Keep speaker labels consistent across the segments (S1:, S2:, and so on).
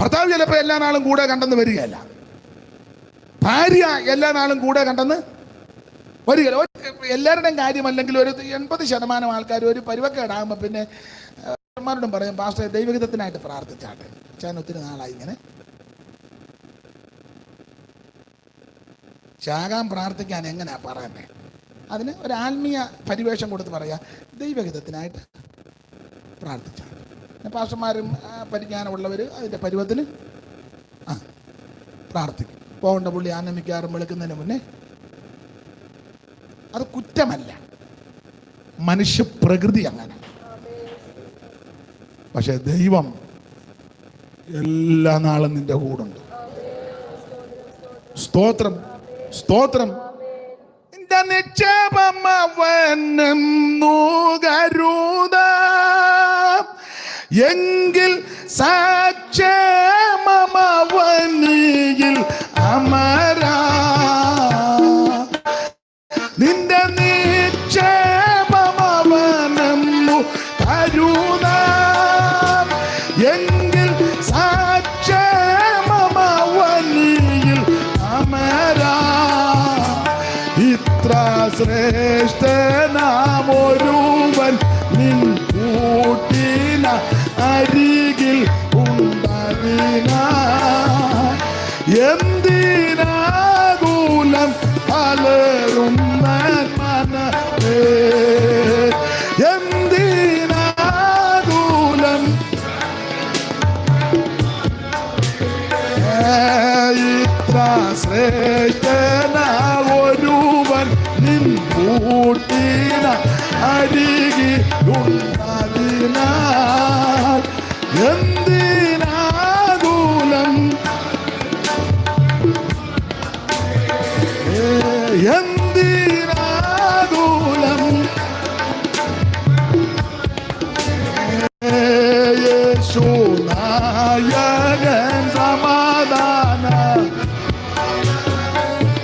S1: ഭർത്താവ് ചിലപ്പോൾ എല്ലാ നാളും കൂടെ കണ്ടെന്ന് വരികയല്ല, ഭാര്യ എല്ലാ നാളും കൂടെ കണ്ടെന്ന് വരികയില്ല. എല്ലാവരുടെയും കാര്യമല്ലെങ്കിൽ ഒരു 80% ആൾക്കാർ ഒരു പരുവക്കേടാകുമ്പോൾ പിന്നെ ോടും പറയും, പാസ്റ്റർ ദൈവഹിതത്തിനായിട്ട് പ്രാർത്ഥിച്ചാട്ടെ, ഞാൻ ഒത്തിരി നാളായി ഇങ്ങനെ ശാഖാൻ പ്രാർത്ഥിക്കാൻ എങ്ങനെയാ പറയുന്നത്. അതിന് ഒരു ആത്മീയ പരിവേഷം കൊടുത്ത് പറയാം, ദൈവഹിതത്തിനായിട്ട് പ്രാർത്ഥിച്ചാൽ. പാസ്റ്റർമാരും പരിജ്ഞാനമുള്ളവർ അതിൻ്റെ പരുവത്തിന് പ്രാർത്ഥിക്കും. പോകേണ്ട പുള്ളി ആനമിക്കാറും വെളുക്കുന്നതിന് മുന്നേ. അത് കുറ്റമല്ല, മനുഷ്യ പ്രകൃതി അങ്ങനെ. പക്ഷെ ദൈവം എല്ലാ നാളും നിന്റെ കൂടുണ്ട്. സ്തോത്രം, സ്തോത്രം. നിന്റെ നിക്ഷേപം അവനും നുകരുത, എങ്കിൽ സാക്ഷേമവനിയിൽ അമരാ. നിന്റെ നിക്ഷേപമവനും നുകരുത, എങ്കിൽ സാക്ഷേമവനിയിൽ അമരാ. ഇത്ര ശ്രേഷ്ഠനാമൊരുവൻ നിൻ കൂട്ടിന അരികിൽ ഉണ്ടാകിന. എന്തിനാകുലം പലരും മനമേ, എന്തിനാകുലം. ഇത്ര ശ്രേഷ്ഠനായൊരുവൻ നിൻ കൂട്ടിന അരികിലുണ്ടാകിനാൽ എന്തിനാകുലം, എന്തിനാകുലം. യേശു നായകൻ സമാധാന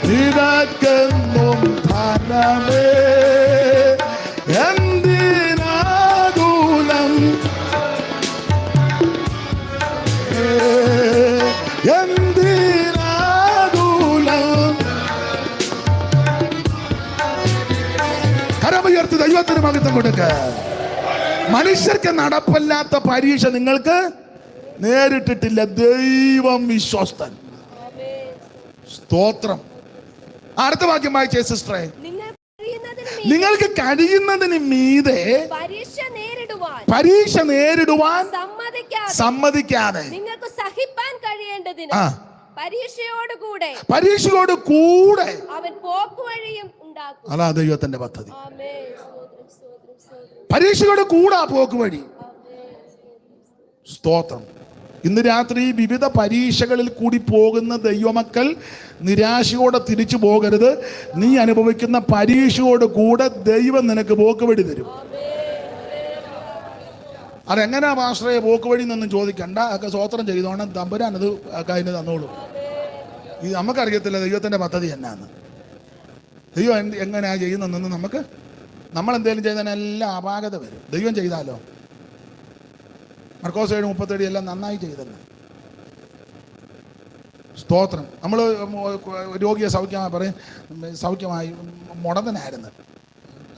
S1: നിനക്കെന്നും ധനമേ. എന്തിനാകുലം, എന്തിനാകുലം. കരമുയർത്തി ദൈവത്തിന് മഹത്വം കൊടുക്ക. മനുഷ്യർക്ക് നടപ്പില്ലാത്ത പരീക്ഷ നിങ്ങൾക്ക് നേരിട്ടിട്ടില്ല. ദൈവം വിശ്വസ്തൻ. സ്തോത്രം. അടുത്ത വാക്യം വായിച്ചേ സിസ്റ്ററെ. നിങ്ങൾക്ക് കഴിയുന്നതിന് മീതെ പരീക്ഷ നേരിടുവാൻ സമ്മതിക്കാതെ
S2: നിങ്ങൾക്ക് സഹിപ്പാൻ കഴിയേണ്ടതിന് പരീക്ഷയോടുകൂടെ
S1: അവൻ
S2: പോക്കുവഴിയും ഉണ്ടാക്കും.
S1: അതാ ദൈവത്തിന്റെ പദ്ധതി. പരീക്ഷയോട് കൂടാ പോക്കുവഴി. സ്തോത്രം. ഇന്ന് രാത്രി വിവിധ പരീക്ഷകളിൽ കൂടി പോകുന്ന ദൈവമക്കൾ നിരാശയോടെ തിരിച്ചു പോകരുത്. നീ അനുഭവിക്കുന്ന പരീക്ഷയോട് കൂടെ ദൈവം നിനക്ക് പോക്കുവഴി തരും. അതെങ്ങനെയാ പാസ്റ്ററെ പോക്കുവഴി എന്നൊന്നും ചോദിക്കണ്ട. ഒക്കെ സ്തോത്രം ചെയ്തോണം, തമ്പുരാനത് അതിന് തന്നോളൂ. ഇത് നമുക്കറിയത്തില്ല ദൈവത്തിന്റെ പദ്ധതി എന്നാന്ന്. ദൈവം എങ്ങനെയാ ചെയ്യുന്നതെന്ന് നമ്മളെന്തേലും ചെയ്തതിനെല്ലാം അപാകത വരും. ദൈവം ചെയ്താലോ? മർക്കോസ് 7:37 എല്ലാം നന്നായി ചെയ്തെന്ന്. സ്തോത്രം. നമ്മൾ രോഗിയെ സൗഖ്യമായി മുടന്തനായിരുന്നു,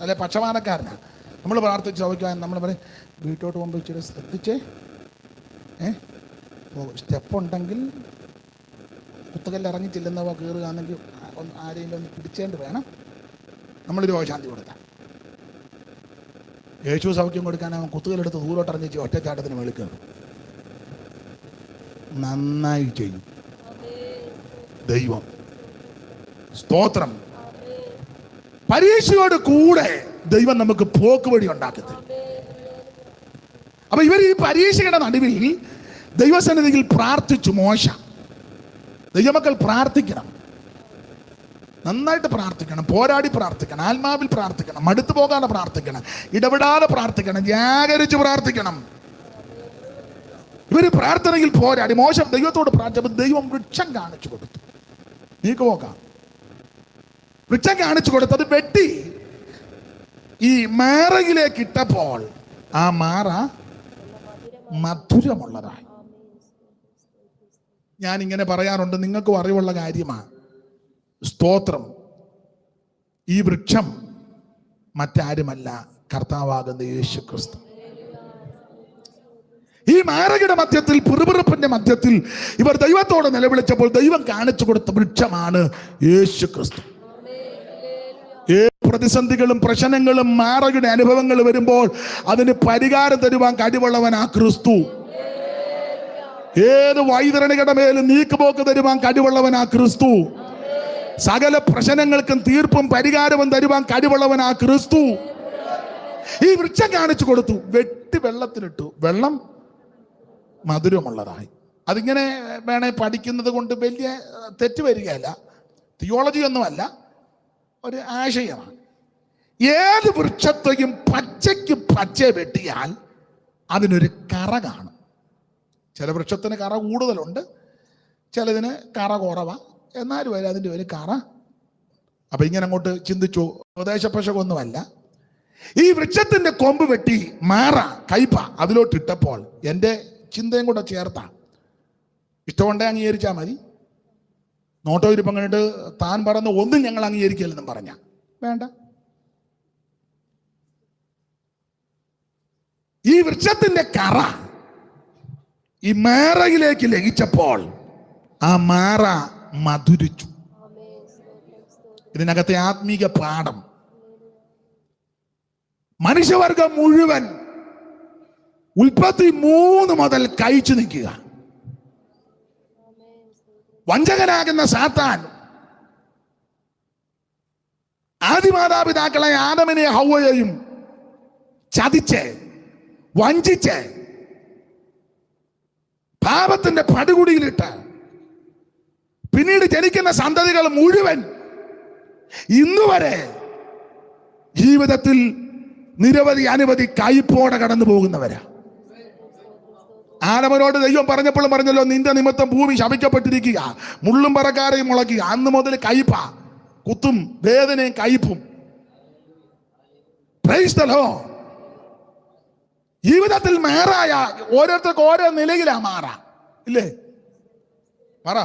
S1: അല്ലെ പക്ഷപാതക്കാരനാണ്. നമ്മൾ പ്രാർത്ഥിച്ച് സൗഖ്യമായി നമ്മൾ പറയും വീട്ടോട്ട് പോകുമ്പോൾ ഇച്ചിരി ശ്രദ്ധിച്ചേ, സ്റ്റെപ്പുണ്ടെങ്കിൽ കുത്തുകല്ലിറങ്ങി ചെല്ലുന്നവ കയറുകയാണെങ്കിൽ ആരെങ്കിലും ഒന്ന് പിടിച്ചേണ്ടി വേണം നമ്മൾ രോഗശാന്തി കൊടുക്കാം. യേശു സൗഖ്യം കൊടുക്കാൻ അവൻ കുത്തുകലെടുത്ത് ദൂരോട്ടിറങ്ങിച്ച് ഒറ്റച്ചാട്ടത്തിന് വിളിക്കും. നന്നായി ചെയ്യും ദൈവം. സ്തോത്രം. പരീക്ഷയോട് കൂടെ ദൈവം നമുക്ക് പോക്കുവഴി ഉണ്ടാക്കി തരും. അപ്പൊ ഇവർ ഈ പരീക്ഷയുടെ നടുവിൽ ദൈവസന്നിധിയിൽ പ്രാർത്ഥിച്ചു. മോശ, ദൈവമക്കൾ പ്രാർത്ഥിക്കണം, നന്നായിട്ട് പ്രാർത്ഥിക്കണം, പോരാടി പ്രാർത്ഥിക്കണം, ആത്മാവിൽ പ്രാർത്ഥിക്കണം, മടുത്തു പോകാതെ പ്രാർത്ഥിക്കണം, ഇടപെടാതെ പ്രാർത്ഥിക്കണം, ജാഗരിച്ച് പ്രാർത്ഥിക്കണം. ഇവര് പ്രാർത്ഥനയിൽ പോരാടി. മോശം ദൈവത്തോട് പ്രാർത്ഥിച്ചപ്പോൾ ദൈവം വൃക്ഷം കാണിച്ചു കൊടുത്തു. നീക്ക് പോകാം. വൃക്ഷം കാണിച്ചു കൊടുത്തത് വെട്ടി ഈ മാറയിലേക്ക് ഇട്ടപ്പോൾ ആ മാറ മധുരമുള്ളതായി. ഞാൻ ഇങ്ങനെ പറയാറുണ്ട്, നിങ്ങൾക്കും അറിവുള്ള കാര്യമാണ്. സ്തോത്രം. ഈ വൃക്ഷം മറ്റാരുമല്ല, കർത്താവാകുന്ന യേശു ക്രിസ്തു. ഈ മാരകയുടെ മധ്യത്തിൽ, പിറുപിറുപ്പിന്റെ മധ്യത്തിൽ ഇവർ ദൈവത്തോട് നിലവിളിച്ചപ്പോൾ ദൈവം കാണിച്ചു കൊടുത്ത വൃക്ഷമാണ് യേശു ക്രിസ്തു. ഏത് പ്രതിസന്ധികളും പ്രശ്നങ്ങളും മാരകയുടെ അനുഭവങ്ങൾ വരുമ്പോൾ അതിന് പരിഹാരം തരുവാൻ കഴിവുള്ളവനാ ക്രിസ്തു. ഏത് വൈതരണികളുടെ മേലും നീക്കുപോക്ക് തരുവാൻ കഴിവുള്ളവനാ ക്രിസ്തു. സകല പ്രശ്നങ്ങൾക്കും തീർപ്പും പരിഹാരവും തരുവാൻ കഴിവുള്ളവനാ ക്രിസ്തു. ഈ വൃക്ഷം കാണിച്ചു കൊടുത്തു, വെട്ടി വെള്ളത്തിലിട്ടു, വെള്ളം മധുരമുള്ളതായി. അതിങ്ങനെ വേണേ പഠിക്കുന്നത് കൊണ്ട് വലിയ തെറ്റ് വരികയല്ല, തിയോളജി ഒന്നുമല്ല, ഒരു ആശയമാണ്. ഏത് വൃക്ഷത്തെയും പച്ചയ്ക്ക് പച്ച വെട്ടിയാൽ അതിനൊരു കറ കാണും. ചില വൃക്ഷത്തിന് കറ കൂടുതലുണ്ട്, ചിലതിന് കറ കുറവാ, എന്നാലും വരെ അതിൻ്റെ ഒരു കറ. അപ്പൊ ഇങ്ങനെ അങ്ങോട്ട് ചിന്തിച്ചു, ഉപദേശപശകൊന്നുമല്ല. ഈ വൃക്ഷത്തിന്റെ കൊമ്പ് വെട്ടി മാറ കയ്പ അതിലോട്ടിട്ടപ്പോൾ എൻ്റെ ചിന്തയും കൂടെ ചേർത്താ, ഇഷ്ടമുണ്ടേ അംഗീകരിച്ചാൽ മതി. നോട്ടോ ഇരിപ്പം കണ്ടിട്ട് താൻ പറഞ്ഞ ഒന്നും ഞങ്ങൾ അംഗീകരിക്കില്ലെന്നും പറഞ്ഞ വേണ്ട. ഈ വൃക്ഷത്തിന്റെ കറ ഈ മാറയിലേക്ക് ലയിച്ചപ്പോൾ ആ മാറ മധുരിച്ചു. ഇതിനകത്തെ ആത്മീക പാഠം, മനുഷ്യവർഗം മുഴുവൻ ഉൽപ്പത്തി 3 മുതൽ കഴിച്ചു നിൽക്കുക. വഞ്ചകനാകുന്ന സാത്താൻ ആദിമാതാപിതാക്കളെ ആദമിനെ ഹവ്വയെയും ചതിച്ച് വഞ്ചിച്ച് പാപത്തിന്റെ പടുകുടിയിലിട്ട് പിന്നീട് ജനിക്കുന്ന സന്തതികൾ മുഴുവൻ ഇന്നുവരെ ജീവിതത്തിൽ നിരവധി അനവധി കയ്പോടെ കടന്നു പോകുന്നവരാ. ആദമനോട് ദൈവം പറഞ്ഞപ്പോഴും പറഞ്ഞല്ലോ, നിന്റെ നിമിത്തം ഭൂമി ശപിക്കപ്പെട്ടിരിക്കുക, മുള്ളും പറക്കാരെയും മുളയ്ക്കുക. അന്ന് മുതൽ കയ്പ, കുത്തും വേദനയും കയ്പും. Praise the Lord. ജീവിതത്തിൽ മാറായ ഓരോരുത്തർക്ക് ഓരോ നിലയിലാ മാറാ, ഇല്ലേ? പറ.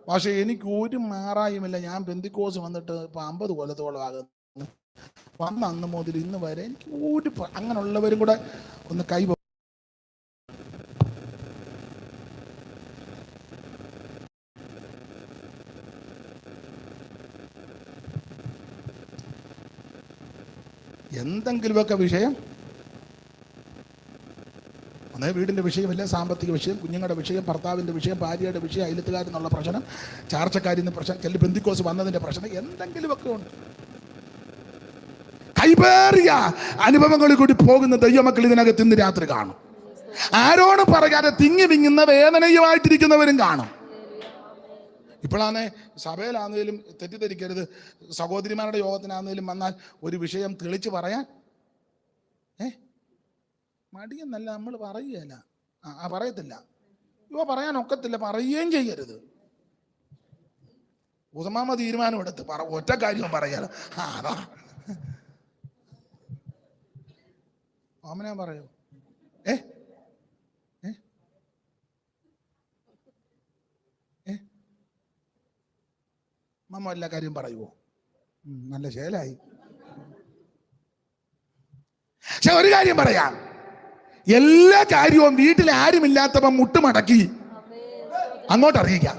S1: പക്ഷെ എനിക്ക് ഒരു മാറായുമില്ല. ഞാൻ പെന്തിക്കോസ് വന്നിട്ട് ഇപ്പൊ 50 കൊല്ലത്തോളം ആകുന്നു. വന്ന അന്ന് മുതൽ ഇന്ന് വരെ എനിക്ക് ഒരു അങ്ങനെയുള്ളവരും കൂടെ ഒന്ന് കൈ. എന്തെങ്കിലുമൊക്കെ വിഷയം, അന്നേ വീടിൻ്റെ വിഷയമല്ല, സാമ്പത്തിക വിഷയം, കുഞ്ഞുങ്ങളുടെ വിഷയം, ഭർത്താവിൻ്റെ വിഷയം, ഭാര്യയുടെ വിഷയം, അയലത്തുകാരെന്നുള്ള പ്രശ്നം, ചാർച്ചക്കാരിന്ന് പ്രശ്നം, ചില ബന്ധുക്കോസ് വന്നതിൻ്റെ പ്രശ്നം, എന്തെങ്കിലുമൊക്കെ ഉണ്ട്. കൈപേറിയ അനുഭവങ്ങളിൽ കൂടി പോകുന്ന ദൈവമക്കൾ ഇതിനകത്ത് ഇന്ന് രാത്രി കാണും. ആരോടും പറയാതെ തിങ്ങി വിങ്ങുന്ന വേദനയുമായിട്ടിരിക്കുന്നവരും കാണും. ഇപ്പോഴാണ് സഭയിലാണെങ്കിലും തെറ്റിദ്ധരിക്കരുത്, സഹോദരിമാരുടെ യോഗത്തിനാണെങ്കിലും വന്നാൽ ഒരു വിഷയം തെളിച്ച് പറയാൻ മടിയെന്നല്ല, നമ്മൾ പറയുകയല്ല, പറയത്തില്ല, പറയാൻ ഒക്കത്തില്ല, പറയുകയും ചെയ്യരുത്. ഉസമാമ തീരുമാനമെടുത്ത് ഒറ്റ കാര്യം പറയാലോ, അതാ ഓമന പറയൂ. മമ്മ എല്ലാ കാര്യം പറയുവോ? നല്ല ശേലായി. പക്ഷെ ഒരു കാര്യം പറയാം, എല്ലാ കാര്യവും വീട്ടിൽ ആരുമില്ലാത്തവൻ മുട്ടുമടക്കി അങ്ങോട്ട് അറിയിക്കാം.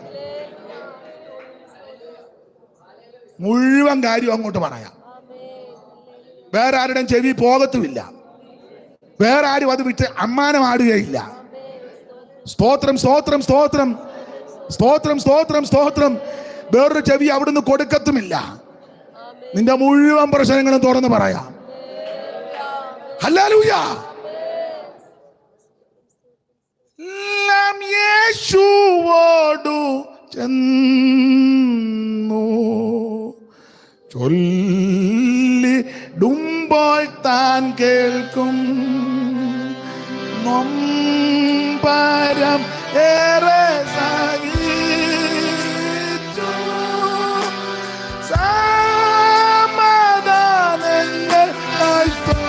S1: മുഴുവൻ കാര്യവും അങ്ങോട്ട് പറയാം. വേറെ ആരുടെയും ചെവി പോകത്തുമില്ല, വേറെ ആരും അത് വിട്ട് അമ്മാനമാടുകയില്ല. സ്തോത്രം, സ്തോത്രം, സ്തോത്രം, സ്തോത്രം, സ്തോത്രം, സ്തോത്രം. വേറൊരു ചെവി അവിടുന്ന് കൊടുക്കത്തുമില്ല. നിന്റെ മുഴുവൻ പ്രശ്നങ്ങളും തുറന്ന് പറയാം. ഹല്ലേലൂയ. യേശുവോടു ചെന്നു ചൊല്ലിടുമ്പോൾ താൻ കേൾക്കും നൊമ്പരം ഏറെ സഹിച്ചു സമാധാനങ്ങൾ നഷ്ടം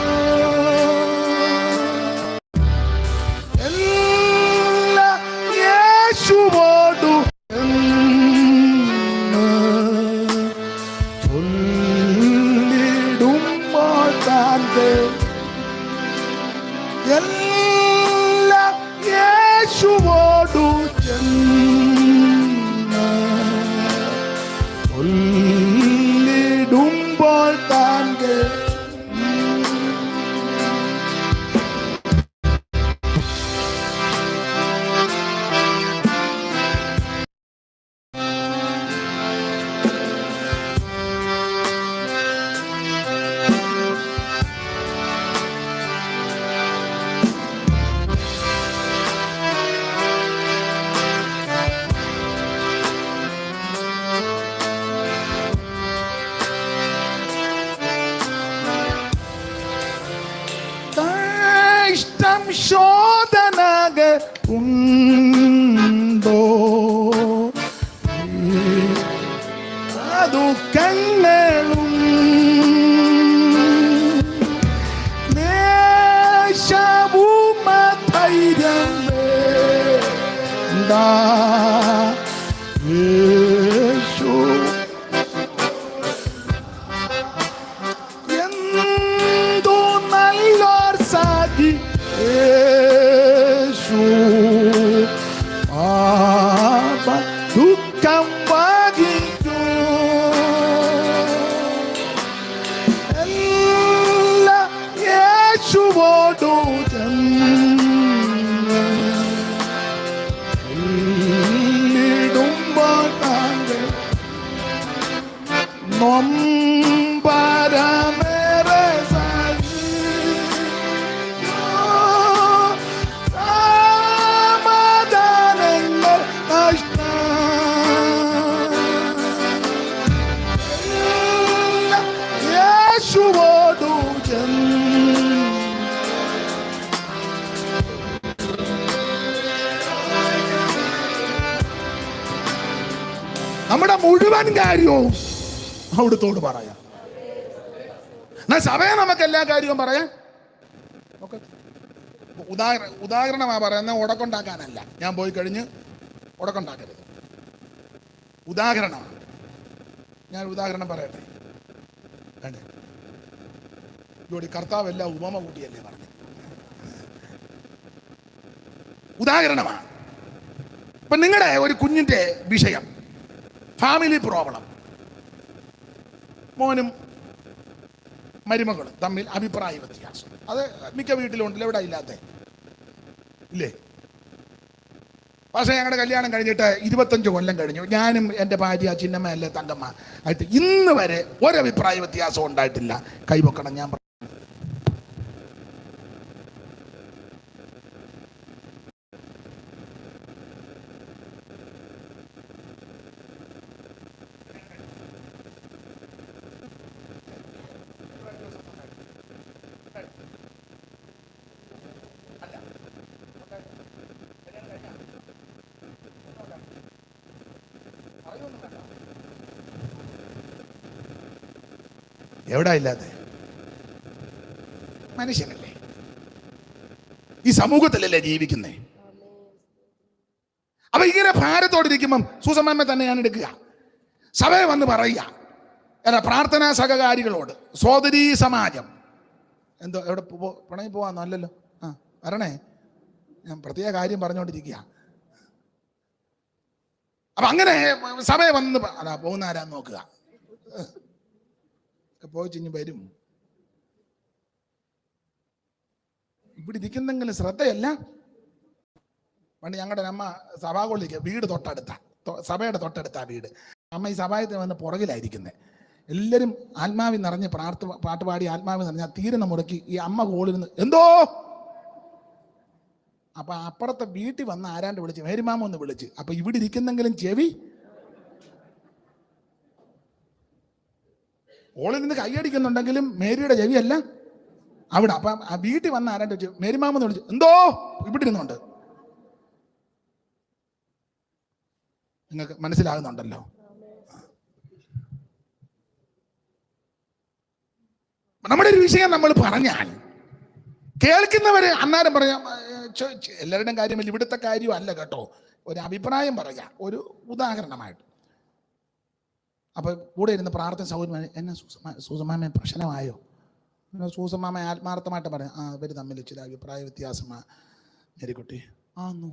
S1: എല്ലാം യേശുവോട് യേശുവോടു ചെന്ന് ചൊല്ലിടുമ്പോൾ താൻ ഇഷ്ടം ശോധനകൾ ഉണ്ടോ ദുഃഖങ്ങളും ദേശവും ധൈര്യം വേണ്ട യേശു എന്തു നല്ലോർ സാഗി യേശു പാപ ദുഃഖം വഹിക്കും എല്ലാ യേശുവോടു ചൊല്ലിടുമ്പോൾ താങ്കൾ നൊമ്പരമേറെ സമാധാനങ്ങൾ നഷ്ടം യേശുവോടു നമ്മുടെ മുഴുവൻ കാര്യവും അവിടുത്തോട് പറയാം. എന്നാ സഭയെ നമുക്ക് എല്ലാ കാര്യവും പറയാം. ഉദാഹരണമാ പറയുന്ന ഉടക്കുണ്ടാക്കാനല്ല. ഞാൻ പോയി കഴിഞ്ഞ് ഉടക്കുണ്ടാക്കരുത്. ഉദാഹരണമാണ്. ഞാൻ ഉദാഹരണം പറയട്ടെ. വേണ്ടേ ജോടി കർത്താവ് എല്ലാം ഉപമ കൂട്ടിയല്ലേ പറഞ്ഞു. ഉദാഹരണമാണ്. ഇപ്പൊ നിങ്ങളുടെ ഒരു കുഞ്ഞിന്റെ വിഷയം ഫാമിലി പ്രോബ്ലം, മോനും മരുമകളും തമ്മിൽ അഭിപ്രായ വ്യത്യാസം. അത് മിക്ക വീട്ടിലുണ്ടല്ലോ, എവിടെ ഇല്ലാത്ത ഇല്ലേ? പക്ഷേ ഞങ്ങളുടെ കല്യാണം കഴിഞ്ഞിട്ട് 25 കൊല്ലം കഴിഞ്ഞു. ഞാനും എൻ്റെ ഭാര്യ ചിന്നമ്മ അല്ലേ തങ്കമ്മ ആയിട്ട് ഇന്ന് വരെ ഒരഭിപ്രായ വ്യത്യാസം ഉണ്ടായിട്ടില്ല. കൈവക്കണം. ഞാൻ എവിടാ ഇല്ലാതെ മനുഷ്യനല്ലേ, ഈ സമൂഹത്തിലല്ലേ ജീവിക്കുന്നേ. അപ്പൊ ഇങ്ങനെ ഭാരത്തോടിരിക്കുമ്പം സൂസമ്മ തന്നെ ഞാൻ എടുക്കുക, സഭയെ വന്ന് പറയുക, പ്രാർത്ഥനാ സഹകാരികളോട്, സോദരീ സമാജം എന്തോ എവിടെ പിണങ്ങി പോവാന്നോ? അല്ലല്ലോ. ആ വരണേ, ഞാൻ പ്രത്യേക കാര്യം പറഞ്ഞുകൊണ്ടിരിക്കുക. അപ്പൊ അങ്ങനെ സഭയെ വന്ന് അതാ പോകുന്ന ആരാന്ന് നോക്കുക. പോയി ചിഞ്ഞ് വരും. ഇവിടെ ഇരിക്കുന്നെങ്കിലും ശ്രദ്ധയല്ല. പണ്ട് ഞങ്ങളുടെ അമ്മ സഭാകൊള്ളിക്ക് വീട് തൊട്ടടുത്ത, സഭയുടെ തൊട്ടടുത്താ വീട്. അമ്മ ഈ സഭായത്തിൽ വന്ന് പുറകിലായിരിക്കുന്നത്. എല്ലാവരും ആത്മാവിൽ നിറഞ്ഞ് പാട്ട് പാടി ആത്മാവിൽ നിറഞ്ഞാൽ തീരുന്ന മുറയ്ക്ക് ഈ അമ്മ കോളിരുന്ന് എന്തോ. അപ്പൊ അപ്പുറത്തെ വീട്ടിൽ വന്ന് ആരാണ്ട് വിളിച്ച്, മേരിമാമ ഒന്ന് വിളിച്ച്. അപ്പൊ ഇവിടെ ഇരിക്കുന്നെങ്കിലും ചെവി ഓളിൽ നിന്ന് കൈയടിക്കുന്നുണ്ടെങ്കിലും മേരിയുടെ ചെവിയല്ല അവിടെ. അപ്പൊ ആ വീട്ടിൽ വന്ന് ആരാണ്ട് വെച്ചു, മേരിമാമെന്ന് വിളിച്ചു, എന്തോ ഇവിടെ ഇരുന്നുണ്ട്. നിങ്ങൾക്ക് മനസ്സിലാകുന്നുണ്ടല്ലോ. നമ്മുടെ ഒരു വിഷയം നമ്മൾ പറഞ്ഞാൽ കേൾക്കുന്നവര് അന്നേരം പറയാം, എല്ലാവരുടെയും കാര്യമല്ല, ഇവിടുത്തെ കാര്യം അല്ല കേട്ടോ, ഒരു അഭിപ്രായം പറയാം, ഒരു ഉദാഹരണമായിട്ട്. അപ്പൊ കൂടെ ഇരുന്ന് പ്രാർത്ഥന സൗകര്യം, എന്നെ സൂസമാമ പ്രശ്നമായോ? സൂസമാമ ആത്മാർത്ഥമായിട്ട് പറയാം, ആ ഇവർ തമ്മിൽ ഇച്ചിരി അഭിപ്രായ വ്യത്യാസമാ മേരിക്കുട്ടി. ആന്നു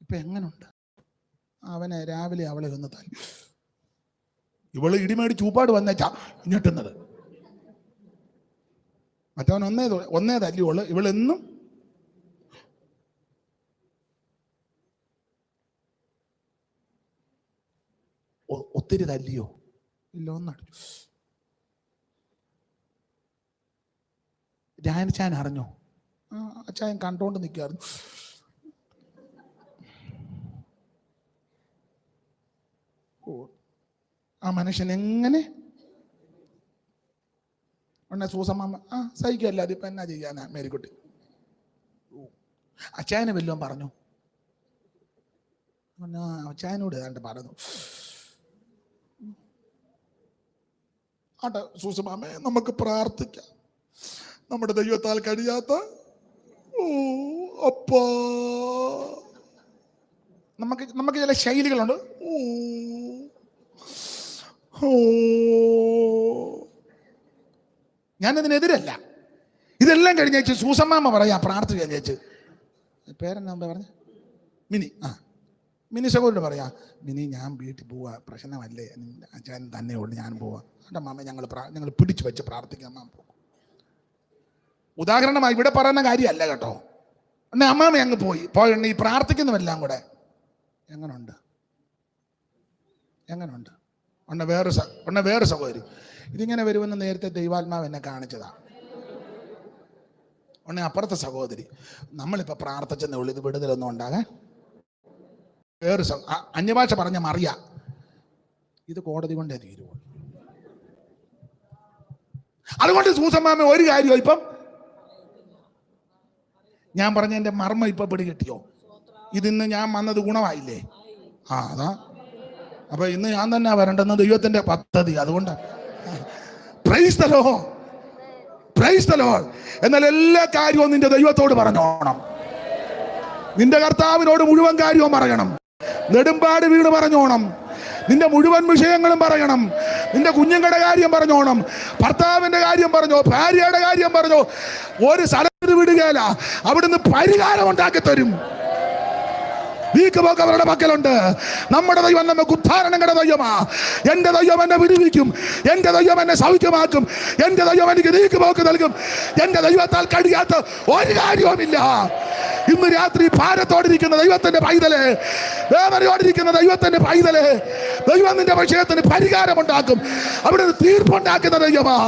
S1: ഇപ്പൊ എങ്ങനുണ്ട്? അവനെ രാവിലെ അവളെ ഒന്ന് തല്ലി. ഇവള് ഇടിമേടി ചൂപ്പാട് വന്നേച്ചാ ഞെട്ടുന്നത്. മറ്റവൻ ഒന്നേ തല്ലിയോള്. ഇവളെന്നും ഒത്തിരി തല്ലിയോ? ഇല്ല, ഒന്നടിച്ചു. രായനച്ചാൻ അറിഞ്ഞോ? അച്ചായൻ കണ്ടോണ്ട് നിൽക്കായിരുന്നു. ആ മനുഷ്യൻ എങ്ങനെ സൂസമ്മ സഹിക്കല്ല. അതിപ്പോ എന്നാ ചെയ്യാനാ മേരിക്കുട്ടി? അച്ചായനെ വല്ലതും പറഞ്ഞു? അച്ചായനോട് ഏതാണ്ട് പറഞ്ഞു. ആട്ടെ സൂസമ്മേ, നമുക്ക് പ്രാർത്ഥിക്കാം. നമ്മുടെ ദൈവത്താൽ കഴിയാത്ത അപ്പാ. നമുക്ക് ചില ശൈലികളുണ്ട്. ഞാനതിനെതിരല്ല. ഇതെല്ലാം കഴിഞ്ഞേച്ച് സൂസമ്മാമ്മ പറയാ പ്രാർത്ഥിക്കാൻ ചേച്ച്. പേരെന്നാ പറഞ്ഞ? മിനി. മിനി സഹോദരൻ പറയാ, മിനി ഞാൻ വീട്ടിൽ പോവാ, പ്രശ്നമല്ലേ, അച്ഛൻ തന്നെ ഉള്ളു, ഞാൻ പോവാ. എൻ്റെ മാമ ഞങ്ങൾ പിടിച്ചു വെച്ച് പ്രാർത്ഥിക്കാം. അമ്മ പോകും. ഉദാഹരണമായി ഇവിടെ പറയുന്ന കാര്യമല്ല കേട്ടോ. എന്നെ അമ്മാമ അങ്ങ് പോയി ഈ പ്രാർത്ഥിക്കുന്നതെല്ലാം കൂടെ എങ്ങനുണ്ട്? വേറെ സഹോദരി ഇതിങ്ങനെ വരുമെന്ന് നേരത്തെ ദൈവാത്മാവ് എന്നെ കാണിച്ചതാ. അപ്പുറത്തെ സഹോദരി നമ്മളിപ്പോൾ പ്രാർത്ഥിച്ചെന്നേ ഉള്ളൂ, ഇത് വിടുതലൊന്നും ഉണ്ടാകാൻ. അന്യഭാഷ പറഞ്ഞ മറിയ, ഇത് കോടതി കൊണ്ടേ തീരുവോ? അതുകൊണ്ട് സൂസമ്മാമ ഒരു കാര്യമോ ഇപ്പം ഞാൻ പറഞ്ഞ എൻ്റെ മർമ്മ ഇപ്പൊ പിടികിട്ടിയോ? ഇതിന്ന് ഞാൻ വന്നത് ഗുണമായില്ലേ? അതാ. അപ്പൊ ഇന്ന് ഞാൻ തന്നെ വരണ്ടെന്ന് ദൈവത്തിന്റെ പദ്ധതി. അതുകൊണ്ടാണ്. Praise the Lord, praise the Lord. എന്നാൽ എല്ലാ കാര്യവും നിന്റെ ദൈവത്തോട് പറഞ്ഞോണം. നിന്റെ കർത്താവിനോട് മുഴുവൻ കാര്യവും പറയണം. നെടുമ്പാട് വീട് പറഞ്ഞോണം. നിന്റെ മുഴുവൻ വിഷയങ്ങളും പറയണം. നിന്റെ കുഞ്ഞുങ്ങളുടെ കാര്യം പറഞ്ഞോണം. ഭർത്താവിന്റെ കാര്യം പറഞ്ഞോ, ഭാര്യയുടെ കാര്യം പറഞ്ഞോ. ഒരു സ്ഥലത്ത് വിടുകയില്ല, അവിടുന്ന് പരിഹാരം ഉണ്ടാക്കി തരും. നീക്കുപോക്ക് അവരുടെ പക്കലുണ്ട്. നമ്മുടെ ദൈവം നമുക്ക് ഉദ്ധാരണങ്ങളുടെ ദൈവമാ. എന്റെ ദൈവം എന്നെ വിടുവിക്കും, എന്റെ ദൈവം എന്നെ സൗഖ്യമാക്കും, എന്റെ ദൈവം എനിക്ക് നീക്കുപോക്ക് നൽകും. എന്റെ ദൈവത്താൽ കഴിയാത്ത ഒരു കാര്യവുമില്ല. ഇന്ന് രാത്രി ഭാരത്തോടിരിക്കുന്ന ദൈവത്തിന്റെ പൈതല്, വേദനയോടിരിക്കുന്ന ദൈവത്തിന്റെ പൈതല്, ദൈവം നിന്റെ വിഷയത്തിന് പരിഹാരമുണ്ടാക്കും. അവിടെ തീർപ്പുണ്ടാക്കുന്ന ദൈവമാ.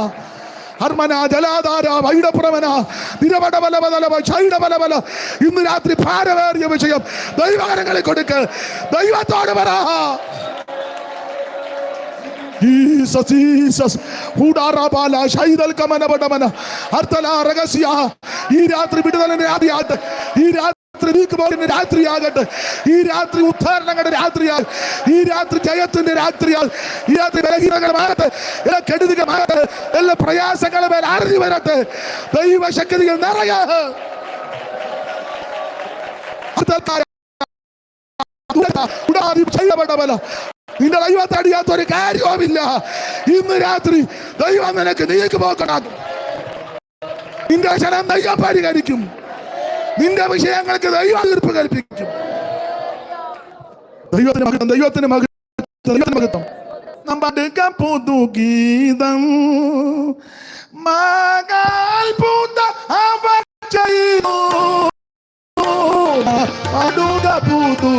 S1: ഇന്ന് രാത്രി ഭാരമേറിയ വിഷയം ദൈവകരങ്ങളിൽ കൊടുക്ക്. ദൈവത്തോട് പറ. ഈ രാത്രി വിടുതലിന്റെ രാത്രിയാകട്ടെ, ഈ രാത്രി നീക്കുപോക്കിന്റെ രാത്രിയാകട്ടെ, ഈ രാത്രി ഉദ്ധാരണങ്ങളുടെ രാത്രിയാൽ, ഈ രാത്രി ജയത്തിന്റെ രാത്രിയാൽ, ഈ രാത്രി ബലഹീനങ്ങൾ മാറട്ടെ, എല്ലാ കെടുതികൾ മാറട്ടെ, എല്ലാ പ്രയാസങ്ങളും മേൽ അറിഞ്ഞു വരട്ടെ. ദൈവശക്തികൾ നിറയെ നിന്റെ ദൈവത്തെ അടിയാത്ത ഒരു കാര്യവുമില്ല. ഇന്ന് രാത്രി ദൈവം നിനക്ക് നീക്കുപോക്കുണ്ടാക്കും. നിന്റെ ക്ഷണം ദൈവം പരിഹരിക്കും. നിന്റെ വിഷയങ്ങൾക്ക് ദൈവം തീർപ്പ് കൽപ്പിക്കും. ദൈവത്തിന് മഹത്വം, ദൈവത്തിന് മഹത്വം, ദൈവത്തിന് മഹത്വം. നമ്മുടെ പുതുഗീതം മകൾ പൂത്ത അവർ ചെയ്തു അടുക പുതു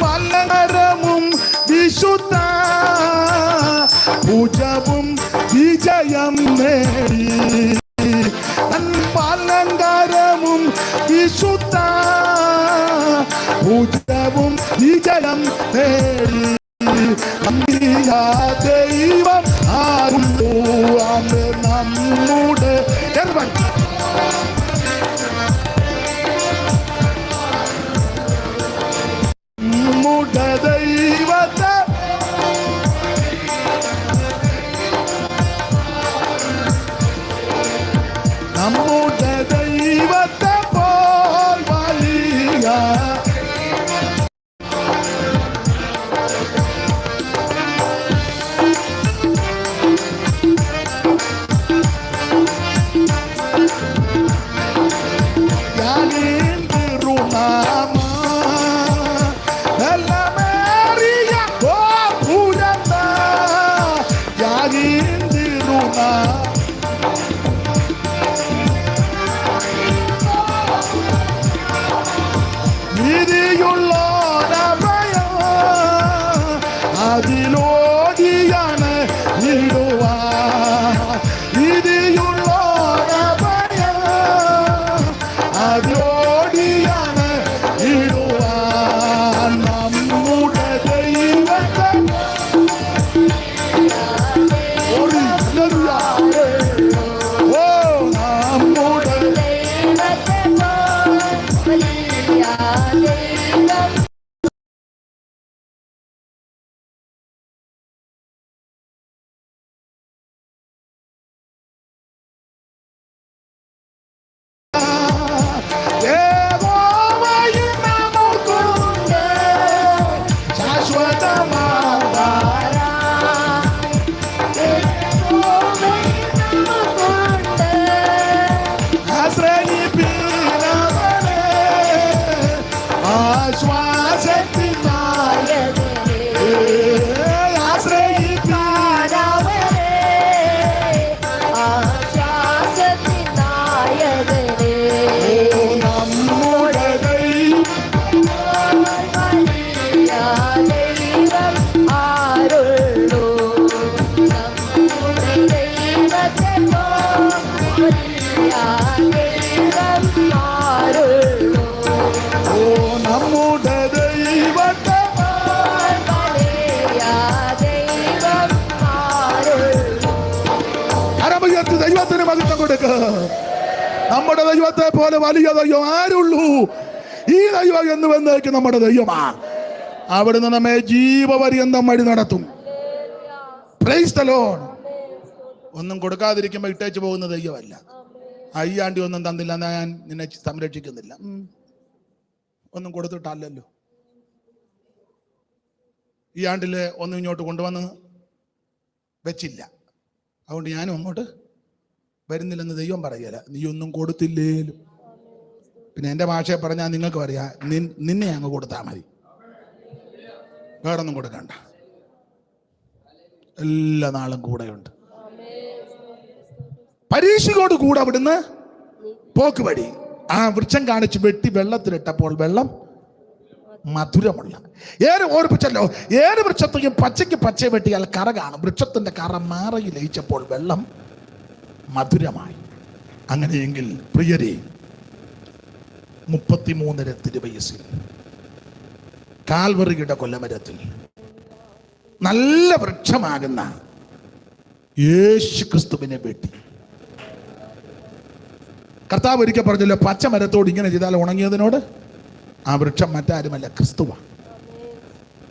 S1: മലരമും വിശുദ്ധ പൂജവും വിജയം നേടി. അലങ്കാരവും വിശുദ്ധ പൂജവും വിജയം നേടി. ദൈവം ആരും നമ്മുടെ നമ്മുടെ ദൈവത്തെ നമ്മുടെ ദൈവത്തെ പോൽ വലിയ നീതിയുള്ളോരഭയം അതിലോടിയാണ് ഇടുവാ. നീതിയുള്ളോരഭയം അതിലോടിയാണ് ഇടുവാ. നമ്മുടെ ദൈവത്തെ ദൈവത്തിന് മഹത്വം കൊടുക്കുക. നമ്മുടെ ദൈവത്തെ പോലെ വലിയ ദൈവം ആരുള്ളൂ? ഈ ദൈവം എന്ന് വന്നേക്ക് നമ്മുടെ ദൈവമാ. അവിടുന്ന് നമ്മെ ജീവപര്യന്തം വഴി നടത്തും. Praise the Lord. ഒന്നും കൊടുക്കാതിരിക്കുമ്പോൾ ഇട്ടേച്ച് പോകുന്ന ദൈവമല്ല. അയ്യാണ്ടി ഒന്നും തന്നില്ല, ഞാൻ നിന്നെ സംരക്ഷിക്കുന്നില്ല. ഒന്നും കൊടുത്തിട്ടല്ലല്ലോ. ഈ ആണ്ടില് ഒന്നും ഇങ്ങോട്ട് കൊണ്ടുവന്ന് വെച്ചില്ല, അതുകൊണ്ട് ഞാനും അങ്ങോട്ട് വരുന്നില്ലെന്ന് ദൈവം പറയല. നീ ഒന്നും കൊടുത്തില്ലേലും. പിന്നെ എൻ്റെ ഭാഷയെ പറഞ്ഞാൽ നിങ്ങൾക്ക് പറയാ, നിന്നെ അങ്ങ് കൊടുത്താൽ മതി, വേറൊന്നും കൊടുക്കണ്ട. എല്ലാ നാളും കൂടെയുണ്ട്. പരീക്ഷയോട് കൂടെ അവിടുന്ന് പോക്ക് വഴി. ആ വൃക്ഷം കാണിച്ച് വെട്ടി വെള്ളത്തിലിട്ടപ്പോൾ വെള്ളം മധുരമുള്ള. ഓർപ്പിച്ചല്ലോ, ഏത് വൃക്ഷത്തെയും പച്ചയ്ക്ക് പച്ച വെട്ടിയാൽ കറ കാണും. വൃക്ഷത്തിന്റെ കറ മാറയിൽ ലയിച്ചപ്പോൾ വെള്ളം മധുരമായി. അങ്ങനെയെങ്കിൽ പ്രിയരെ, 33 തിരുവയസ്സിൽ കാൽവറിയുടെ കൊല്ലമരത്തിൽ നല്ല വൃക്ഷമാകുന്ന യേശു ക്രിസ്തുവിനെ വെട്ടി. കർത്താവ് ഒരിക്കൽ പറഞ്ഞല്ലോ, പച്ചമരത്തോട് ഇങ്ങനെ ചെയ്താൽ ഉണങ്ങിയതിനോട് ആ വൃക്ഷം മറ്റാരുമല്ല, ക്രിസ്തുവാണ്.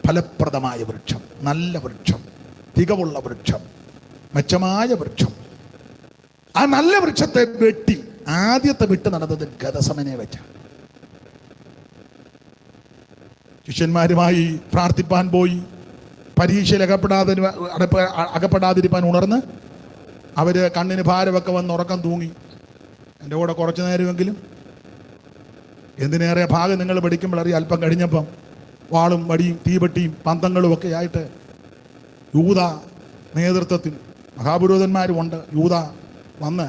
S1: ഫലപ്രദമായ വൃക്ഷം, നല്ല വൃക്ഷം, തികവുള്ള വൃക്ഷം, മെച്ചമായ വൃക്ഷം. ആ നല്ല വൃക്ഷത്തെ വെട്ടി ആദ്യത്തെ വിട്ട് നടന്നത് ഗതസമനെ വെച്ച. ശിഷ്യന്മാരുമായി പ്രാർത്ഥിപ്പാൻ പോയി. പരീക്ഷയിൽ അകപ്പെടാതിരിപ്പാൻ ഉണർന്ന് അവര് കണ്ണിന് ഭാരമൊക്കെ വന്ന് ഉറക്കം തൂങ്ങി. എൻ്റെ കൂടെ കുറച്ചു നേരമെങ്കിലും, എന്തിനേറെ ഭാഗം നിങ്ങൾ പഠിക്കുമ്പോഴറിയാം, അല്പം കഴിഞ്ഞപ്പം വാളും വടിയും തീപെട്ടിയും പന്തങ്ങളും ഒക്കെ ആയിട്ട് യൂദ നേതൃത്വത്തിൽ മഹാപുരോഹിതന്മാരും ഉണ്ട്. യൂദ വന്ന്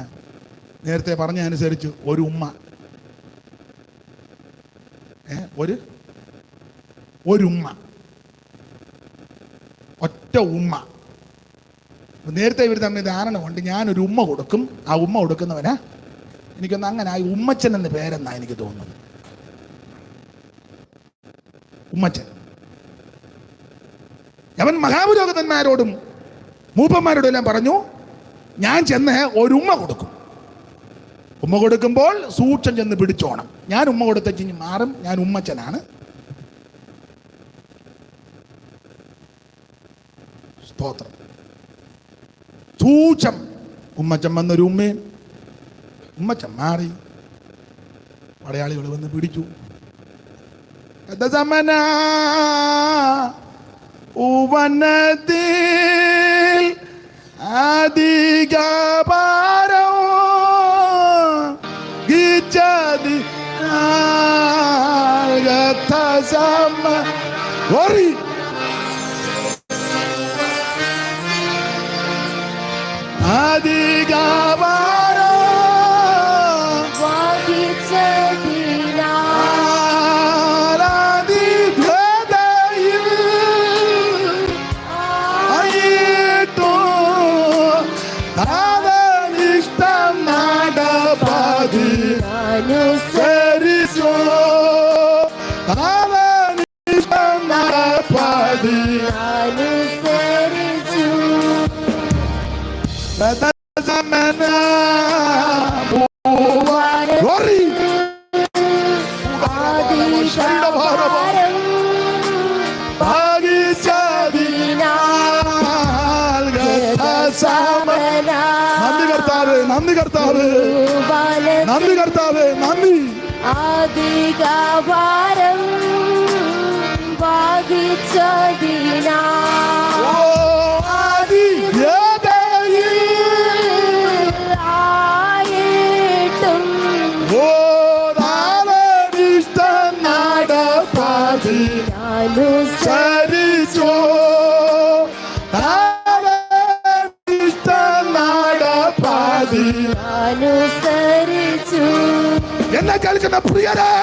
S1: നേരത്തെ പറഞ്ഞ അനുസരിച്ച് ഒരു ഉമ്മ, ഒരു ഉമ്മ, ഒറ്റ ഉമ്മ. നേരത്തെ ഇവർ തമ്മിൽ ധാരണ കൊണ്ട് ഞാനൊരു ഉമ്മ കൊടുക്കും, ആ ഉമ്മ കൊടുക്കുന്നവനാ എനിക്കൊന്ന് അങ്ങനെ ആയി ഉമ്മച്ചൻ എന്ന് പേരെന്നാ എനിക്ക് തോന്നുന്നത്. ഉമ്മച്ചൻ. അവൻ മഹാപുരോഹിതന്മാരോടും മൂപ്പന്മാരോടും എല്ലാം പറഞ്ഞു, ഞാൻ ചെന്ന് ഒരു ഉമ്മ കൊടുക്കും. ഉമ്മ കൊടുക്കുമ്പോൾ സൂക്ഷം ചെന്ന് പിടിച്ചോണം. ഞാൻ ഉമ്മ കൊടുത്തേച്ച് മാറും, ഞാൻ ഉമ്മച്ചനാണ്. സ്തോത്രം. സൂക്ഷം. ഉമ്മച്ചൻ വന്നൊരു ഉമ്മയും, ഉമ്മച്ചൻ മാറി, പടയാളികൾ വന്ന് പിടിച്ചു. ഊവനത്തിൽ അധിക ഭാരം ഗിച്ചതി അധികഭാരം
S2: വഹിച്ചതിനാൽ
S1: ആരാധിഭ്യതയിൽ ആയിട്ടു അവനിഷ്ടം നടപ്പതി അനുസരിച്ചു അവനിഷ്ടം നടപ്പതി
S2: അനുസരിച്ചു.
S1: Glory.
S2: ആദിശാഭാരം
S1: ഭാഗിച്ചതിനാൽ ഗതസമന. നന്ദി കർത്താവേ, നന്ദി കർത്താവേ, നന്ദി കർത്താവേ, നന്ദി.
S2: അധികഭാരം വഹിച്ചതിനാൽ ആയിട്ടും
S1: അനുസരിച്ചു നടപ്പതി.
S2: അനുസരിച്ചു.
S1: എന്നെ കേൾക്കുന്ന പ്രിയരെ,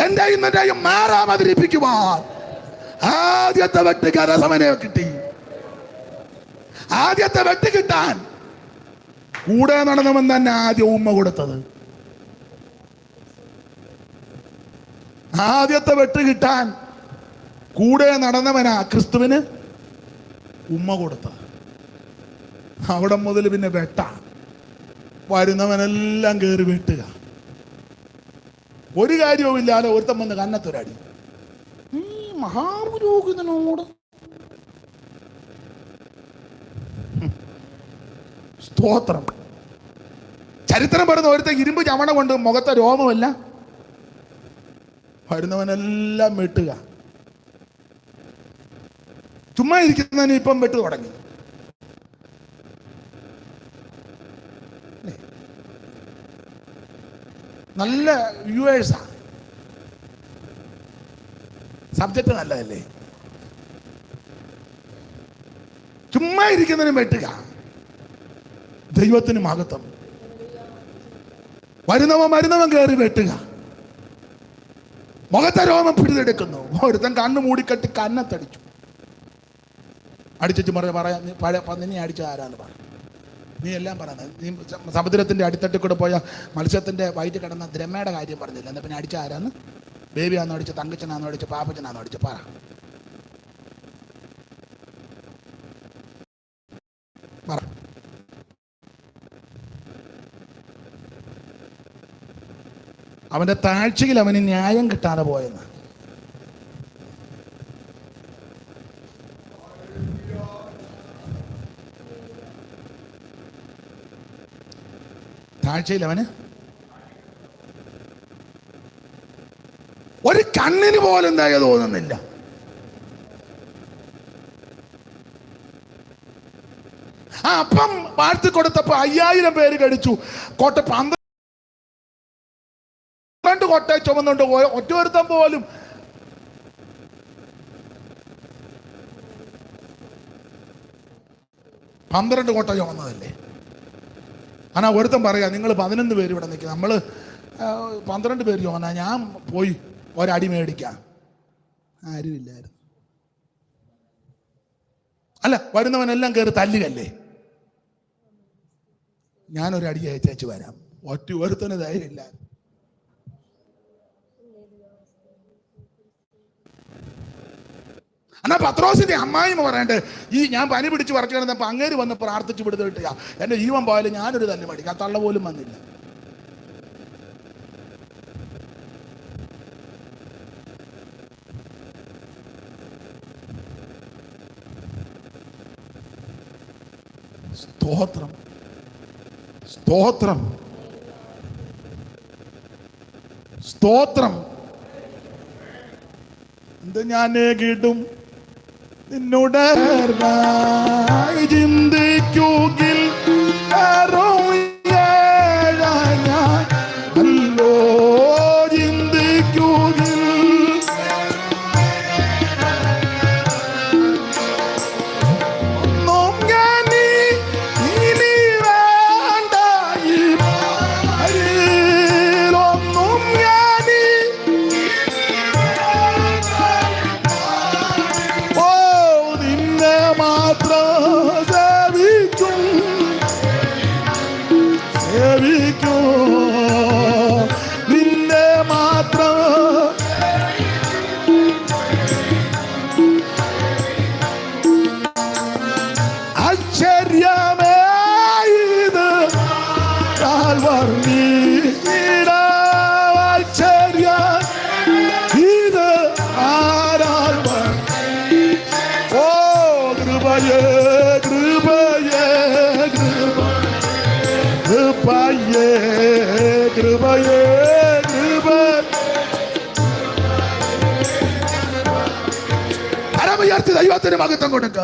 S1: എന്റെ ഇന്നത്തെയും മാറാം അവതരിപ്പിക്കുവാൻ ആദ്യത്തെ വെട്ട് കരസമനെ കിട്ടി. ആദ്യത്തെ വെട്ട് കിട്ടാൻ കൂടെ നടന്നവൻ തന്നെ ആദ്യം ഉമ്മ കൊടുത്തത്. ആദ്യത്തെ വെട്ട് കിട്ടാൻ കൂടെ നടന്നവനാ ക്രിസ്തുവിന് ഉമ്മ കൊടുത്തത്. അവിടെ മുതൽ പിന്നെ വെട്ട. വരുന്നവനെല്ലാം കയറി വെട്ടുക. ഒരു കാര്യവും ഇല്ലാതെ ഒരുത്തം വന്ന് കന്നത്തൊരടി. ഈ മഹാപുരോഹിതനോട് സ്തോത്രം. ചരിത്രം പറയുന്ന ഒരുത്തൻ ഇരുമ്പ് ചവണ കൊണ്ട് മുഖത്തെ രോമമല്ല വരുന്നവനെല്ലാം വെട്ടുക. ചുമ്മാ ഇരിക്കുന്നതിന് ഇപ്പം വെട്ട് തുടങ്ങി. നല്ല വ്യൂവേഴ്സാ. സബ്ജക്റ്റ് നല്ലതല്ലേ? ചുമ്മാ ഇരിക്കുന്നതിന് വെട്ടുക. ദൈവത്തിന് മഹത്വം. വരുന്നവൻ കയറി വെട്ടുക. മുഖത്തെ രോമം പിടിതെടുക്കുന്നു. ഒരുത്തൻ കണ്ണ് മൂടിക്കെട്ടി കന്നത്തടിച്ചു. അടിച്ചു പറയാ നിന്നെ അടിച്ച ആരാന്ന് പറ. നീ എല്ലാം പറയുന്നത്. നീ സമുദ്രത്തിന്റെ അടിത്തട്ടിൽ കൂടെ പോയ മത്സ്യത്തിന്റെ വയറ്റിൽ കിടന്ന ദ്രമയുടെ കാര്യം പറഞ്ഞില്ല. എന്നാ പിന്നെ അടിച്ച ആരാന്ന്? ബേബിയാന്നോ അടിച്ച്, തങ്കച്ചനാന്നോ അടിച്ച്, പാപ്പച്ചനാന്നോ അടിച്ച് പറ. അവന്റെ താഴ്ചയിൽ അവന് ന്യായം കിട്ടാതെ പോയെന്ന്. താഴ്ചയിൽ അവന് ഒരു കണ്ണിന് പോലും എന്തായ തോന്നുന്നില്ല. ആ അപ്പം വാഴ്ത്തി കൊടുത്തപ്പോ 5000 പേര് കടിച്ചു. 12 കൊട്ടയെ ചുമന്നുകൊണ്ട് പോയ ഒറ്റൊരുത്തം പോലും പന്ത്രണ്ട് കോട്ട ചുമന്നതല്ലേ. ആണാ ഒരുത്തം പറയാ, നിങ്ങൾ 11 പേര് ഇവിടെ നിൽക്കുക, നമ്മൾ 12 പേര് ചുമന്നാ ഞാൻ പോയി ഒരടി മേടിക്കാം. ആരുമില്ലായിരുന്നു. അല്ല, വരുന്നവനെല്ലാം കയറി തല്ലുകല്ലേ. ഞാനൊരടി അയച്ചേച്ച് വരാം. ഒരുത്തന് ധൈര്യമില്ല. എന്നാ പത്രോസിന്റെ അമ്മായിമ്മ പറയണ്ടേ, ഈ ഞാൻ പനി പിടിച്ച് വറച്ചു കിടന്നപ്പോ അങ്ങേര് വന്ന് പ്രാർത്ഥിച്ചു വിടുന്ന കിട്ടുക, എന്റെ ജീവൻ പോയാലും ഞാനൊരു തല്ല് മേടിക്കാം. തള്ള പോലും വന്നില്ല. സ്തോത്രം, സ്തോത്രം, സ്തോത്രം. എന്ത് ഞാൻ കിട്ടും നിന്നോട് ചിന്തിക്കുകിൽ അല്ലോ ചിന്തിക്കുകിൽ ഒന്നും ഞാൻ ന്യായമേ ഇത് കാൽവറി വാത്സല്യം ഇത് ആരാൽ ഓ കൃപയേ കൃപയേ കൃപയേ കൃപയേ കൃപ കരമുയർത്തി ദൈവത്തിന് മഹത്വം കൊടുക്ക.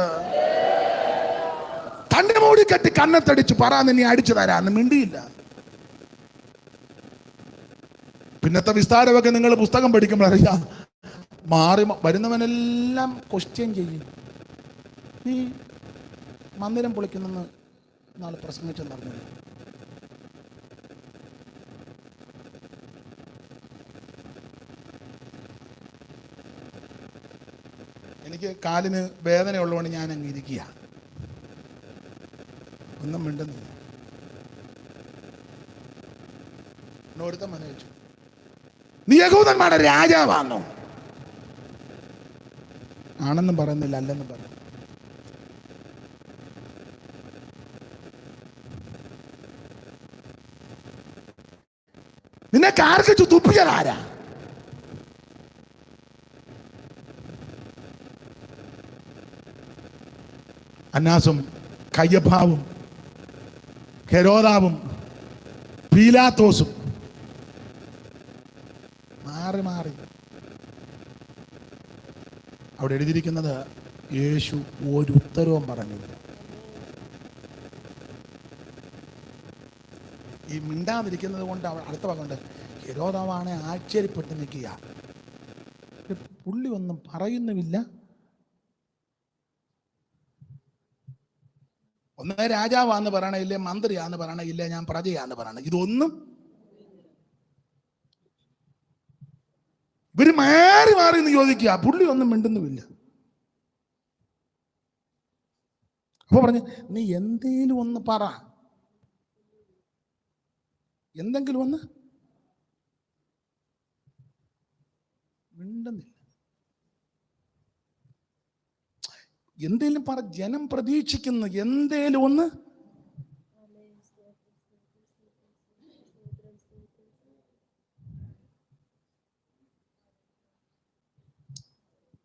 S1: കണ്ണു മൂടിക്കെട്ടി കണ്ണത്തടിച്ചു പറ നിന്നെ അടിച്ചു തരാന്ന് മിണ്ടിയില്ല. പിന്നത്തെ വിസ്താരമൊക്കെ നിങ്ങൾ പുസ്തകം പഠിക്കുമ്പോൾ അറിയാം, മാറി വരുന്നവനെല്ലാം ക്വസ്റ്റ്യൻ ചെയ്യും. നീ മന്ദിരം പൊളിക്കുന്നെന്ന് നാളെ പ്രസംഗിച്ചെന്ന് പറഞ്ഞില്ല. എനിക്ക് കാലിന് വേദനയുള്ളതുകൊണ്ട് ഞാൻ അങ്ങ് ഇരിക്കുക, ഒന്നും മിണ്ടുന്നില്ല. ഒരുത്തൻ മന വെച്ചു, നീ യഹൂദന്മാരുടെ രാജാവാണോ? ആണെന്നും പറയുന്നില്ല, അല്ലെന്നും പറഞ്ഞു. നിന്നെ കാർക്കിച്ചു തുപ്പിച്ചതാരാ? അന്നാസും കയ്യപ്പാവും ഹെരോദാവും പീലാത്തോസും മാറി മാറി. അവിടെ എഴുതിയിരിക്കുന്നത് യേശു ഒരു ഉത്തരവും പറഞ്ഞില്ല. ഈ മിണ്ടാതിരിക്കുന്നത് കൊണ്ട് അടുത്ത ഭാഗമുണ്ട്, ഹെരോദാവാണ് ആശ്ചര്യപ്പെട്ട് നിൽക്കുക. പുള്ളി ഒന്നും പറയുന്നുമില്ല. ഒന്നേ രാജാവാന്ന് പറയണയില്ലേ, മന്ത്രിയാന്ന് പറയണയില്ലേ, ഞാൻ പ്രജയാന്ന് പറയണ, ഇതൊന്നും ഇവര് മാറി മാറി എന്ന് ചോദിക്കുക. പുള്ളി ഒന്നും മിണ്ടുന്നുമില്ല. അപ്പൊ പറഞ്ഞു, നീ എന്തേലും ഒന്ന് പറ, എന്തെങ്കിലും ഒന്ന്. മിണ്ടുന്നില്ല. എന്തേലും പറ, ജനം പ്രതീക്ഷിക്കുന്നു എന്തേലും ഒന്ന്.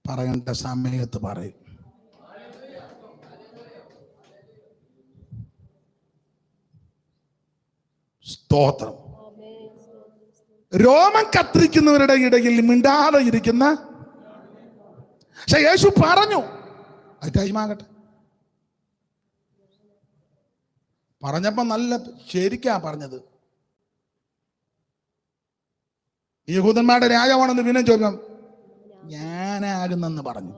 S1: പറയേണ്ട സമയത്ത് പറയും. സ്തോത്രം. രോമം കത്തിരിക്കുന്നവരുടെ ഇടയിൽ മിണ്ടാതെ ഇരിക്കുന്ന, പക്ഷെ യേശു പറഞ്ഞു അത് ടൈമാകട്ടെ. പറഞ്ഞപ്പോ നല്ല ശരിക്കാ പറഞ്ഞത്. യഹൂദന്മാരുടെ രാജാവാണെന്ന് പിന്നെ ചോദിക്കാം, ഞാനാകുന്നെന്ന് പറഞ്ഞു.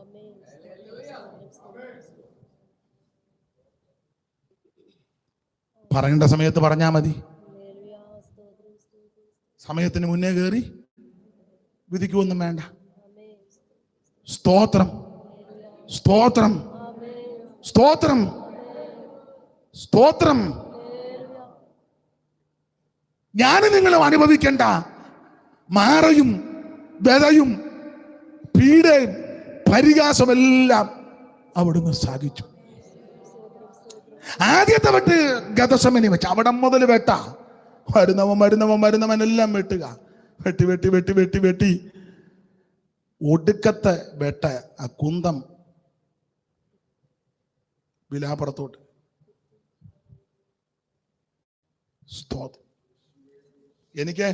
S1: പറയേണ്ട സമയത്ത് പറഞ്ഞാ മതി. സമയത്തിന് മുന്നേ കയറി വിധിക്കുവൊന്നും വേണ്ട. സ്തോത്രം, സ്തോത്രം, സ്തോത്രം, സ്തോത്രം. ഞാനും നിങ്ങളും അനുഭവിക്കേണ്ട മാറയും വ്യതയും പീഡയും പരിഹാസമെല്ലാം അവിടുന്ന് സഹിച്ചു. ആദ്യത്തെ വെട്ട് ഗതസമനി വെച്ച് അവിടെ മുതൽ വെട്ട വരുന്നവനെല്ലാം വെട്ടുക. വെട്ടി വെട്ടി വെട്ടി വെട്ടി വെട്ടി ഒടുക്കത്തെ വെട്ട ആ കുന്തം വിലാപ്പുറത്തോട്ട്. സ്തോത്രം. എനിക്ക്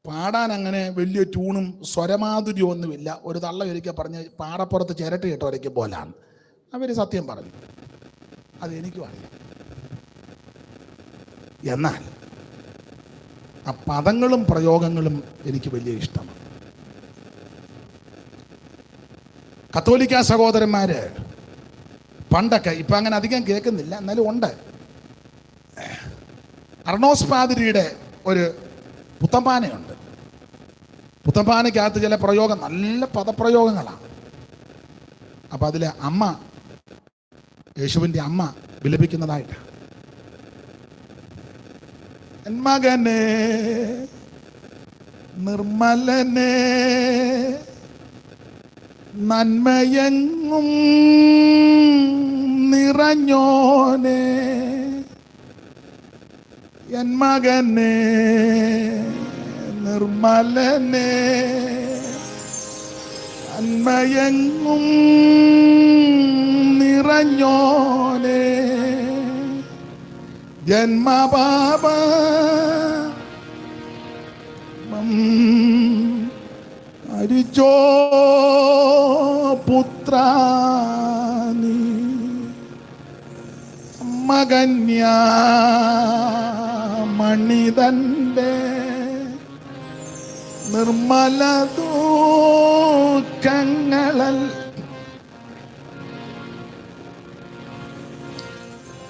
S1: പാടാൻ അങ്ങനെ വലിയ ട്യൂണും സ്വരമാധുര്യവും ഒന്നുമില്ല. ഒരു തള്ള ഒരിക്കൽ പറഞ്ഞ് പാറപ്പുറത്ത് ചിരട്ട് കേട്ടവരയ്ക്ക് പോലാണ്. അവർ സത്യം പറഞ്ഞു, അതെനിക്കും അറിയാം. എന്നാൽ ആ പദങ്ങളും പ്രയോഗങ്ങളും എനിക്ക് വലിയ ഇഷ്ടമാണ്. കത്തോലിക്ക സഹോദരന്മാര് പണ്ടൊക്കെ, ഇപ്പൊ അങ്ങനെ അധികം കേൾക്കുന്നില്ല, എന്നാലും ഉണ്ട്. അർണോസ് പാതിരിയുടെ ഒരു പുത്തമ്പാനയുണ്ട്. പുത്തമ്പാനയ്ക്കകത്ത് ചില പ്രയോഗം, നല്ല പദപ്രയോഗങ്ങളാണ്. അപ്പൊ അതിലെ അമ്മ, യേശുവിൻ്റെ അമ്മ വിലപിക്കുന്നതായിട്ട്, എൻ മകനെ നിർമ്മലനെ നന്മയെങ്ങും നിറഞ്ഞോനെ എൻ മകനെ നിർമ്മലനെ നന്മയെങ്ങും നിറഞ്ഞോനെ ജന്മപാപ അരിച്ചോ പുത്രാനി മകന്യാ മണിതന്റെ നിർമ്മല ദുഃഖങ്ങളൽ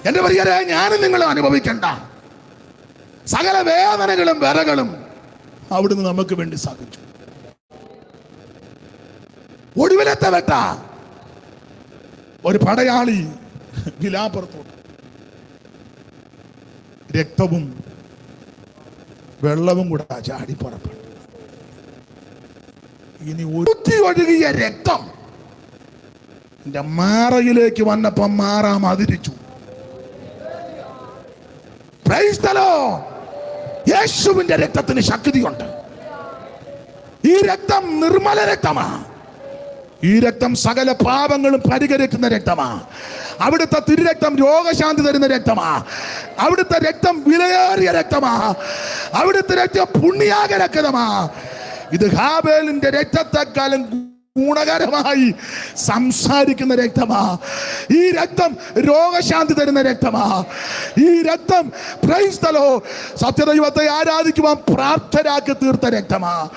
S1: എന്റെ പ്രിയരെ, ഞാനും നിങ്ങളും അനുഭവിക്കണ്ട സകല വേദനകളും വിറകളും അവിടുന്ന് നമുക്ക് വേണ്ടി സാധിച്ചു. ഒടുവിലത്തെ വെട്ട ഒരു പടയാളി വിലാപ്പുറത്തോട്ട് രക്തവും വെള്ളവും കൂടെ ചാടി പുറപ്പെട്ടു. ഇനി ഒഴുകിയ രക്തം എന്റെ മാറയിലേക്ക് വന്നപ്പം മാറാ മതിരിച്ചു. Praise the Lord. യേശുവിന്റെ രക്തത്തിന് ശക്തിയുണ്ട്. ഈ രക്തം നിർമ്മല രക്തമാ. ഈ രക്തം സകല പാപങ്ങളും പരിഹരിക്കുന്ന രക്തമാ. അവിടുത്തെ തിരുരക്തം രോഗശാന്തി തരുന്ന രക്തമാ. അവിടുത്തെ രക്തം വിലയേറിയ രക്തമാ. അവിടുത്തെ രക്തം പുണ്യാക രക്തമാ. ഇത് ഹാബേലിന്റെ രക്തത്തെക്കാളും ഗുണകരമായി സംസാരിക്കുന്ന രക്തമാ. ഈ രക്തം രോഗശാന്തി തരുന്ന രക്തമാ. ഈ രക്തം പ്രൈസ് ദി ലോർഡ് സത്യദൈവത്തെ ആരാധിക്കുവാൻ പ്രാപ്തരാക്കി തീർത്ത രക്തമാ.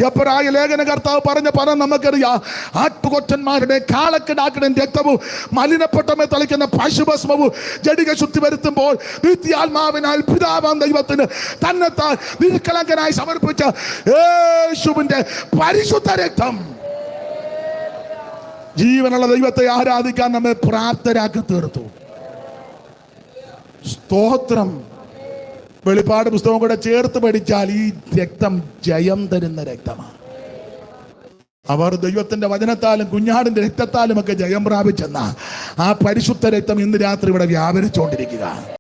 S1: എബ്രായ ലേഖന കർത്താവ് പറഞ്ഞ പദം നമുക്കറിയാം. ആട്ടുകൊറ്റന്മാരുടെ കാളക്കിടാക്കളുടെ രക്തവും മലിനപ്പെട്ടമേ തളിക്കുന്ന പശുഭസ്മവും ജഡിക ശുദ്ധി വരുത്തുമ്പോൾ നിത്യാത്മാവിനാൽ പിതാവാം ദൈവത്തിന് തന്നെത്താൻ നിഷ്കളങ്കനായി സമർപ്പിച്ച യേശുവിന്റെ പരിശുദ്ധ രക്തം ജീവനുള്ള ദൈവത്തെ ആരാധിക്കാൻ നമ്മെ പ്രാപ്തരാക്കി തീർത്തു. സ്തോത്രം. വെളിപ്പാട് പുസ്തകം കൂടെ ചേർത്ത് പഠിച്ചാൽ ഈ രക്തം ജയം തരുന്ന രക്തമാണ്. അവർ ദൈവത്തിന്റെ വചനത്താലും കുഞ്ഞാടിന്റെ രക്തത്താലും ഒക്കെ ജയം പ്രാപിച്ചെന്ന ആ പരിശുദ്ധ രക്തം ഇന്ന് രാത്രി ഇവിടെ വ്യാപരിച്ചുകൊണ്ടിരിക്കുക.